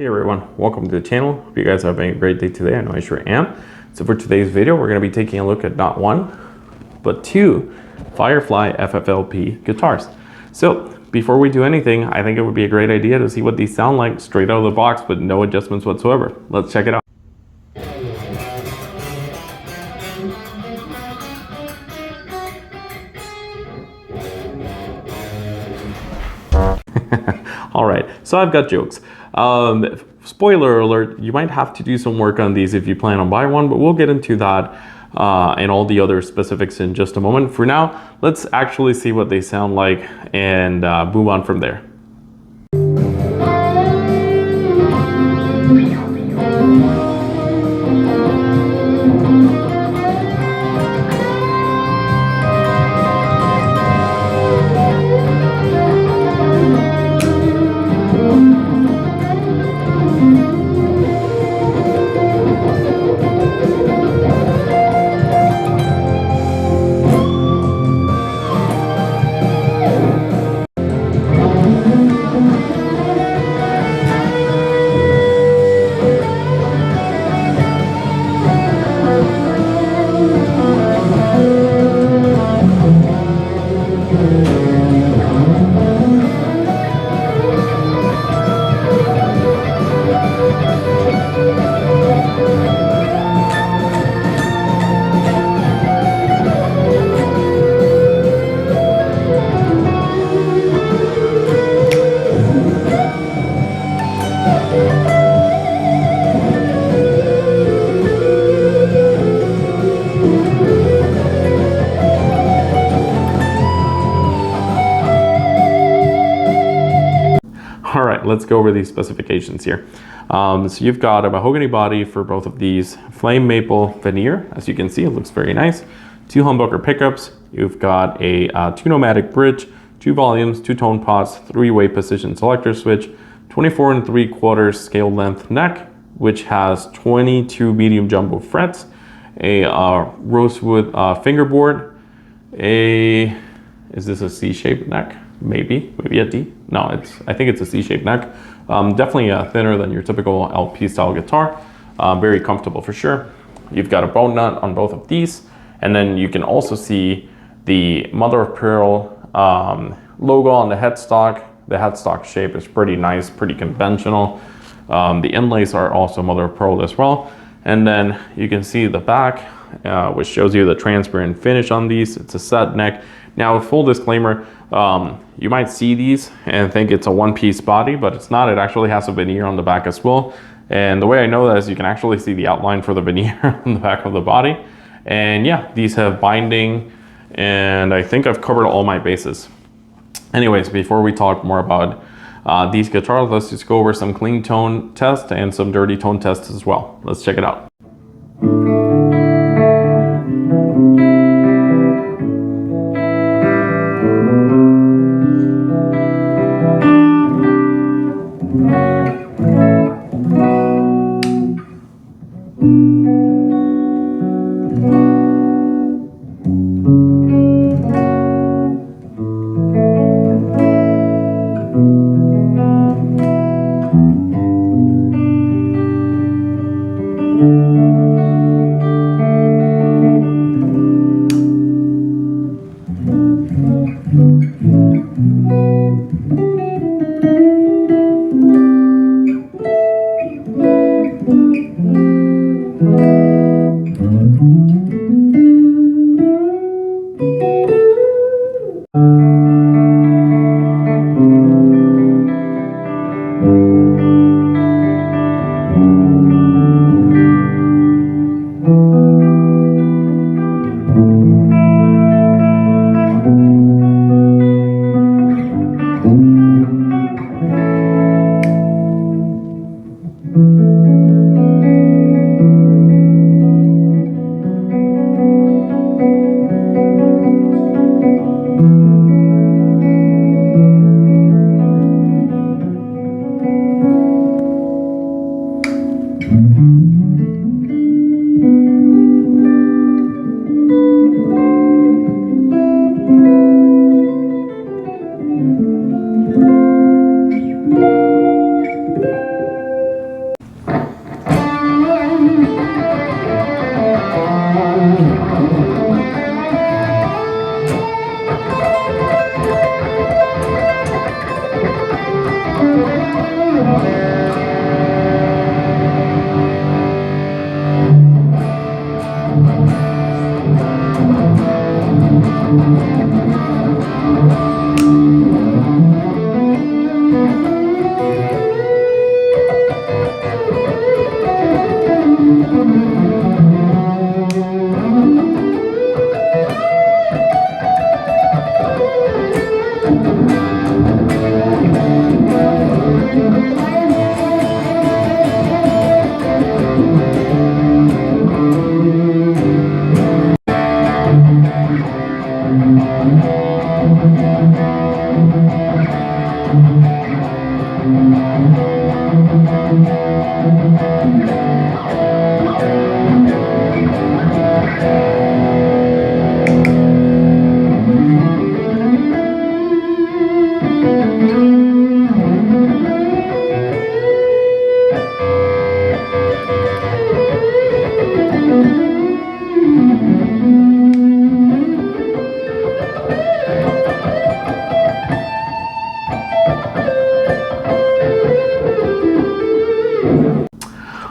Hey everyone, welcome to the channel. Hope you guys are having a great day today. I know I sure am. So for today's video, we're going to be taking a look at not one, but two Firefly FFLP guitars. So before we do anything, I think it would be a great idea to see what these sound like straight out of the box with no adjustments whatsoever. Let's check it out. All right, so I've got jokes. Spoiler alert, you might have to do some work on these if you plan on buying one, but we'll get into that and all the other specifics in just a moment. For now, let's actually see what they sound like and move on from there. All right, let's go over these specifications here. So you've got a mahogany body for both of these, flame maple veneer. As you can see, it looks very nice. 2 humbucker pickups. You've got a 2-nomadic bridge, 2 volumes, 2 tone pots, 3-way position selector switch, 24 3/4 scale length neck, which has 22 medium jumbo frets, a rosewood fingerboard, is this a C-shaped neck? Maybe a D. No, I think it's a C-shaped neck. Definitely thinner than your typical LP style guitar. Very comfortable for sure. You've got a bone nut on both of these. And then you can also see the mother of pearl logo on the headstock. The headstock shape is pretty nice, pretty conventional. The inlays are also mother of pearl as well. And then you can see the back, which shows you the transparent finish on these. It's a set neck. Now, full disclaimer, you might see these and think it's a one-piece body, but it's not. It actually has a veneer on the back as well. And the way I know that is you can actually see the outline for the veneer on the back of the body. And yeah, these have binding, and I think I've covered all my bases. Anyways, before we talk more about these guitars, let's just go over some clean tone tests and some dirty tone tests as well. Let's check it out.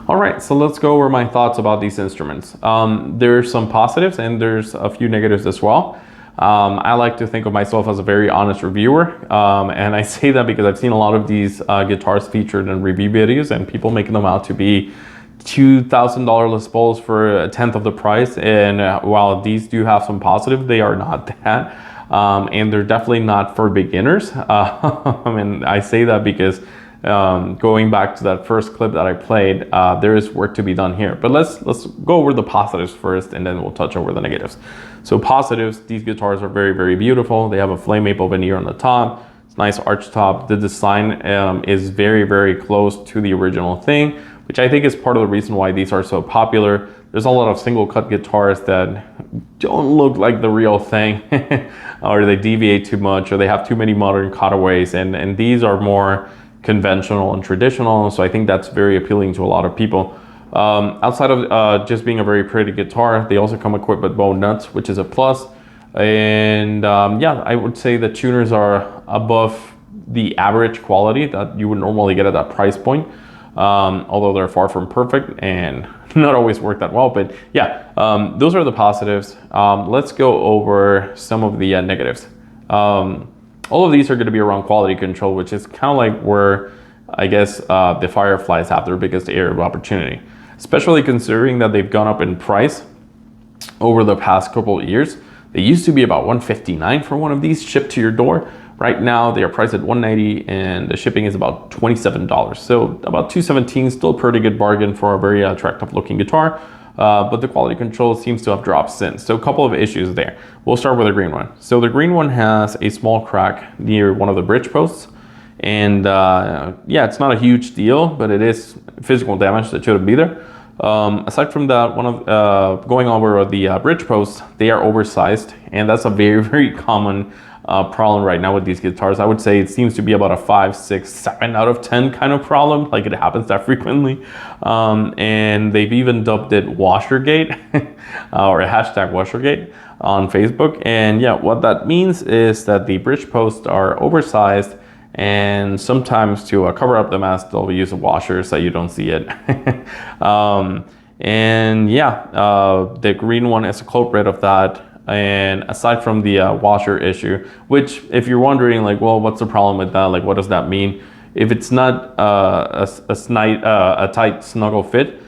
All right, so let's go over my thoughts about these instruments. There's some positives and there's a few negatives as well. I like to think of myself as a very honest reviewer, and I say that because I've seen a lot of these guitars featured in review videos and people making them out to be $2,000 Les Pauls for a tenth of the price. And while these do have some positive, they are not that. And they're definitely not for beginners. And I say that because going back to that first clip that I played, there is work to be done here. But let's go over the positives first, and then we'll touch over the negatives. So positives, these guitars are very, very beautiful. They have a flame maple veneer on the top. It's nice arch top. The design is very, very close to the original thing, which I think is part of the reason why these are so popular. There's a lot of single cut guitars that don't look like the real thing, or they deviate too much, or they have too many modern cutaways, and these are more conventional and traditional. So I think that's very appealing to a lot of people. Outside of just being a very pretty guitar, they also come equipped with bone nuts, which is a plus. And yeah, I would say the tuners are above the average quality that you would normally get at that price point. Although they're far from perfect and not always work that well. But yeah, those are the positives. Let's go over some of the negatives. All of these are going to be around quality control, which is kind of like where I guess the Fireflies have their biggest area of opportunity, especially considering that they've gone up in price over the past couple of years. They used to be about $159 for one of these shipped to your door. Right now they are priced at $190 and the shipping is about $27. So about $217, still a pretty good bargain for a very attractive looking guitar. But the quality control seems to have dropped since. So a couple of issues there. We'll start with the green one. So the green one has a small crack near one of the bridge posts. And yeah, it's not a huge deal, but it is physical damage that shouldn't be there. Aside from that, going over the bridge posts, they are oversized. And that's a very, very common problem right now with these guitars. I would say it seems to be about a 5, 6, 7 out of 10 kind of problem. Like, it happens that frequently. And they've even dubbed it Washergate or a hashtag Washergate on Facebook. And yeah, what that means is that the bridge posts are oversized, and sometimes to cover up the mess, they'll use a washer so you don't see it. And yeah, the green one is a culprit of that. And aside from the washer issue, which if you're wondering, like, well, what's the problem with that? Like, what does that mean? If it's not a tight snuggle fit,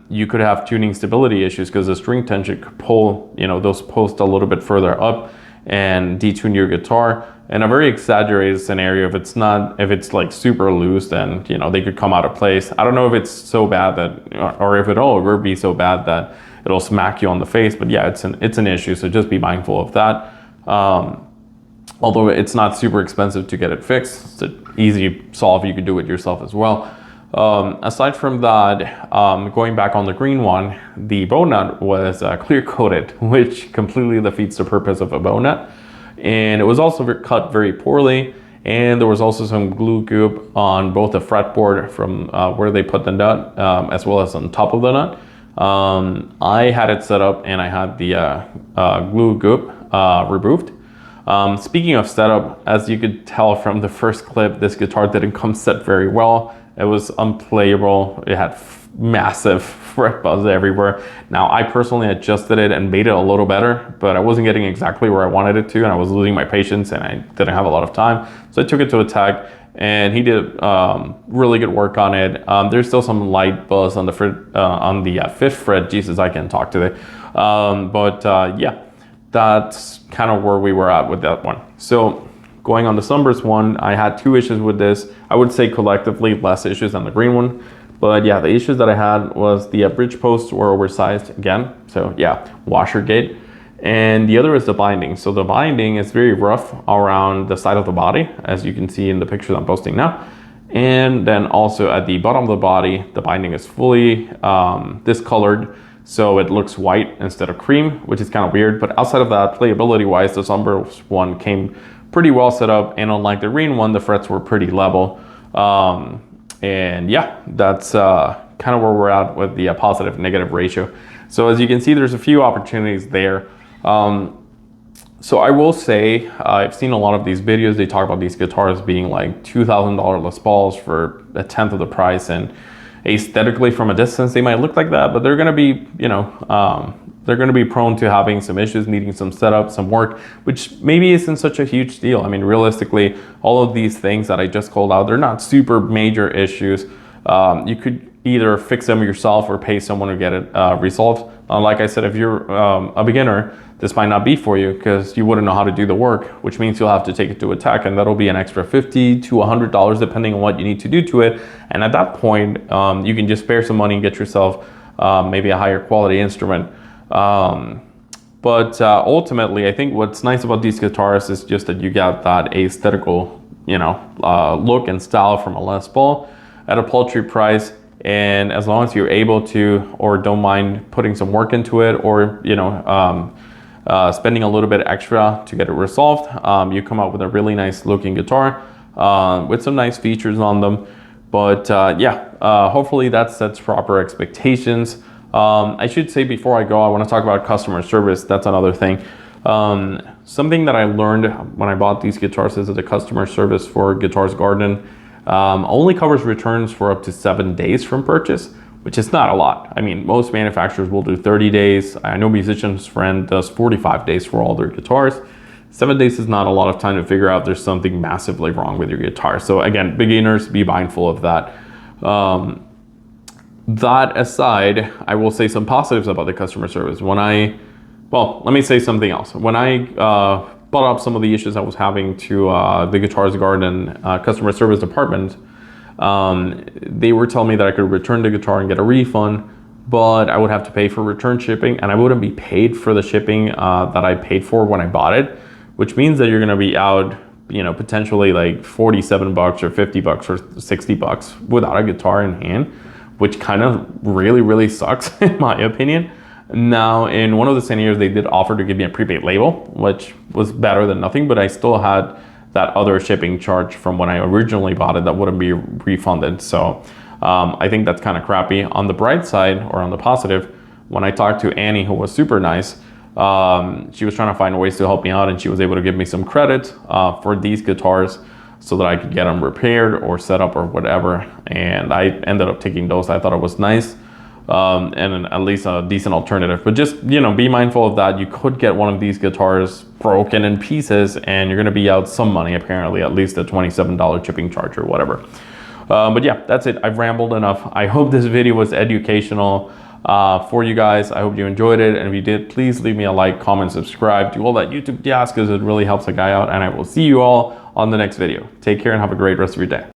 you could have tuning stability issues because the string tension could pull, those posts a little bit further up and detune your guitar. In a very exaggerated scenario, if it's like super loose, then they could come out of place. I don't know if it's so bad that, or if it'll ever be so bad that it'll smack you on the face, but yeah, it's an issue. So just be mindful of that. Although it's not super expensive to get it fixed, it's an easy solve. You could do it yourself as well. Aside from that, going back on the green one, the bow nut was clear coated, which completely defeats the purpose of a bow nut. And it was also cut very poorly. And there was also some glue goop on both the fretboard from where they put the nut, as well as on top of the nut. I had it set up and I had the glue goop removed. Speaking of setup, as you could tell from the first clip, this guitar didn't come set very well. It was unplayable. It had massive fret buzz everywhere. Now, I personally adjusted it and made it a little better, but I wasn't getting exactly where I wanted it to, and I was losing my patience and I didn't have a lot of time. So I took it to a tech, and he did really good work on it. There's still some light buzz on the fifth fret. Jesus, I can't talk today. Yeah, that's kind of where we were at with that one. So going on the Sunburst one, I had 2 issues with this. I would say collectively less issues than the green one. But yeah, the issues that I had was the bridge posts were oversized again. So yeah, Washergate. And the other is the binding. So the binding is very rough around the side of the body, as you can see in the pictures I'm posting now. And then also at the bottom of the body, the binding is fully discolored, so it looks white instead of cream, which is kind of weird. But outside of that, playability wise, the Sunburst one came pretty well set up, and unlike the green one, the frets were pretty level. And yeah, that's kind of where we're at with the positive negative ratio. So as you can see, there's a few opportunities there. So I will say, I've seen a lot of these videos, they talk about these guitars being like $2,000 Les Pauls for a tenth of the price, and aesthetically from a distance they might look like that, but they're gonna be, you know, they're gonna be prone to having some issues, needing some setup, some work, which maybe isn't such a huge deal. I mean, realistically, all of these things that I just called out, they're not super major issues. You could either fix them yourself or pay someone to get it resolved. Like I said, if you're a beginner, this might not be for you because you wouldn't know how to do the work, which means you'll have to take it to a tech, and that'll be an extra $50 to $100 depending on what you need to do to it. And at that point, you can just spare some money and get yourself maybe a higher quality instrument. But ultimately, I think what's nice about these guitars is just that you got that aesthetical, you know, look and style from a Les Paul at a paltry price. And as long as you're able to, or don't mind putting some work into it, or, you know, spending a little bit extra to get it resolved, you come out with a really nice looking guitar with some nice features on them. But yeah, hopefully that sets proper expectations. I should say before I go, I want to talk about customer service. That's another thing. Something that I learned when I bought these guitars is that the customer service for Guitars Garden only covers returns for up to 7 days from purchase, which is not a lot. I mean, most manufacturers will do 30 days. I know Musician's Friend does 45 days for all their guitars. 7 days is not a lot of time to figure out there's something massively wrong with your guitar. So again, beginners, be mindful of that. That aside, I will say some positives about the customer service. Well, let me say something else. When I brought up some of the issues I was having to the Guitars Garden customer service department, they were telling me that I could return the guitar and get a refund, but I would have to pay for return shipping, and I wouldn't be paid for the shipping that I paid for when I bought it, which means that you're gonna be out, you know, potentially like 47 bucks or 50 bucks or 60 bucks without a guitar in hand, which kind of really sucks in my opinion. Now, in one of the scenarios, they did offer to give me a prepaid label, which was better than nothing, but I still had that other shipping charge from when I originally bought it that wouldn't be refunded. So I think that's kind of crappy. On the bright side, or on the positive, when I talked to Annie, who was super nice, she was trying to find ways to help me out, and she was able to give me some credit for these guitars so that I could get them repaired or set up or whatever. And I ended up taking those. I thought it was nice. And at least a decent alternative, but just, you know, be mindful of that. You could get one of these guitars broken in pieces and you're going to be out some money, apparently, at least a $27 shipping charge or whatever. But yeah, that's it. I've rambled enough. I hope this video was educational for you guys. I hope you enjoyed it, and if you did, please leave me a like, comment, subscribe, do all that YouTube jazz because it really helps a guy out, and I will see you all on the next video. Take care and have a great rest of your day.